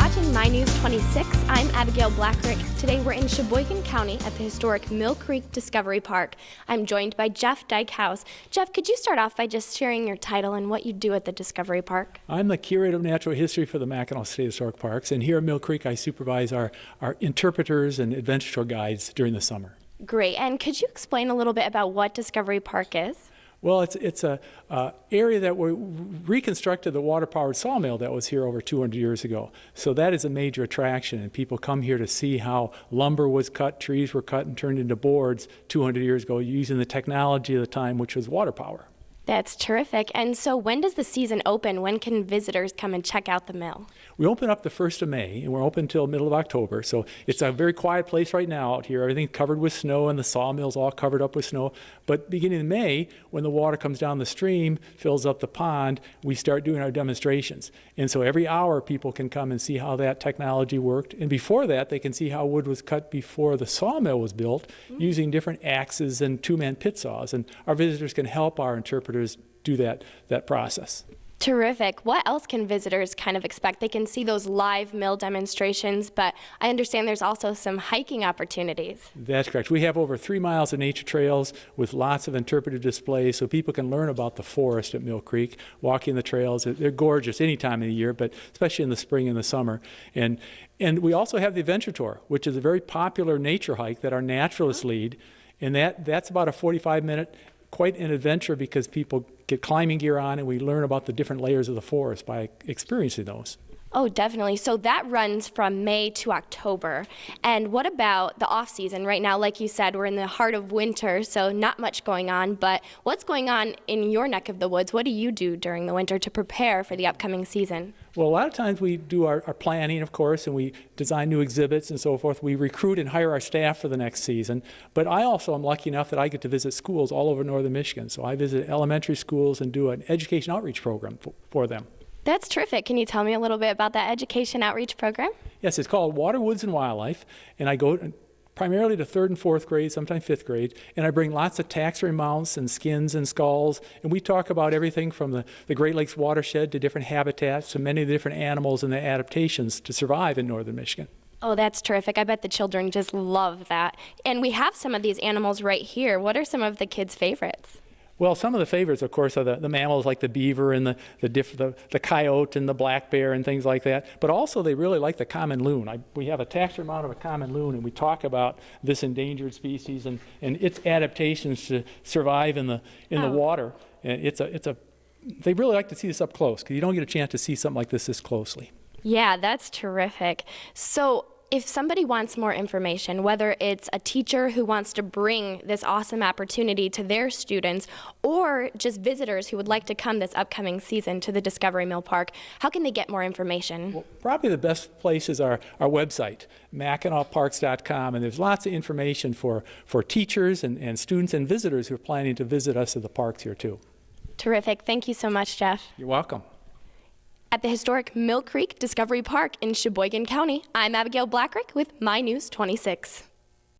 watching My News 26. I'm Abigail Blackrick. Today we're in Sheboygan County at the historic Mill Creek Discovery Park. I'm joined by Jeff Dykehouse. Jeff, could you start off by just sharing your title and what you do at the Discovery Park? I'm the Curator of Natural History for the Mackinac State Historic Parks, and here at Mill Creek I supervise our interpreters and adventure tour guides during the summer. Great, and could you explain a little bit about what Discovery Park is? Well, it's a area that we reconstructed the water-powered sawmill that was here over 200 years ago. So that is a major attraction, and people come here to see how lumber was cut, trees were cut and turned into boards 200 years ago using the technology of the time, which was water power. That's terrific. And so when does the season open? When can visitors come and check out the mill? We open up the 1st of May, and we're open until middle of October. So it's a very quiet place right now out here. Everything's covered with snow, and the sawmill's all covered up with snow. But beginning in May, when the water comes down the stream, fills up the pond, we start doing our demonstrations. And so every hour, people can come and see how that technology worked. And before that, they can see how wood was cut before the sawmill was built, using different axes and two-man pit saws. And our visitors can help our interpreters do that process. Terrific. What else can visitors kind of expect? They can see those live mill demonstrations, but I understand there's also some hiking opportunities. That's correct. We have over 3 miles of nature trails with lots of interpretive displays so people can learn about the forest at Mill Creek, walking the trails. They're gorgeous any time of the year, but especially in the spring and the summer. And we also have the adventure tour, which is a very popular nature hike that our naturalists lead, and that's about a 45-minute quite an adventure because people get climbing gear on and we learn about the different layers of the forest by experiencing those. Oh, definitely. So that runs from May to October. And what about the off-season? Right now, like you said, we're in the heart of winter, so not much going on. But what's going on in your neck of the woods? What do you do during the winter to prepare for the upcoming season? Well, a lot of times we do our planning, of course, and we design new exhibits and so forth. We recruit and hire our staff for the next season. But I also am lucky enough that I get to visit schools all over northern Michigan. So I visit elementary schools and do an education outreach program for them. That's terrific. Can you tell me a little bit about that education outreach program? Yes, it's called Water, Woods, and Wildlife, and I go primarily to 3rd and 4th grade, sometimes 5th grade, and I bring lots of taxidermy mounts and skins and skulls, and we talk about everything from the Great Lakes watershed to different habitats to many of the different animals and the adaptations to survive in northern Michigan. Oh, that's terrific. I bet the children just love that. And we have some of these animals right here. What are some of the kids' favorites? Well, some of the favorites, of course, are the mammals like the beaver and the coyote and the black bear and things like that. But also, they really like the common loon. We have a taxidermy mount of a common loon, and we talk about this endangered species and its adaptations to survive in the water. And they really like to see this up close because you don't get a chance to see something like this closely. Yeah, that's terrific. So, if somebody wants more information, whether it's a teacher who wants to bring this awesome opportunity to their students or just visitors who would like to come this upcoming season to the Discovery Mill Park, how can they get more information? Well, probably the best place is our website, MackinacParks.com, and there's lots of information for teachers and students and visitors who are planning to visit us at the parks here too. Terrific. Thank you so much, Jeff. You're welcome. At the historic Mill Creek Discovery Park in Sheboygan County, I'm Abigail Blackrick with My News 26.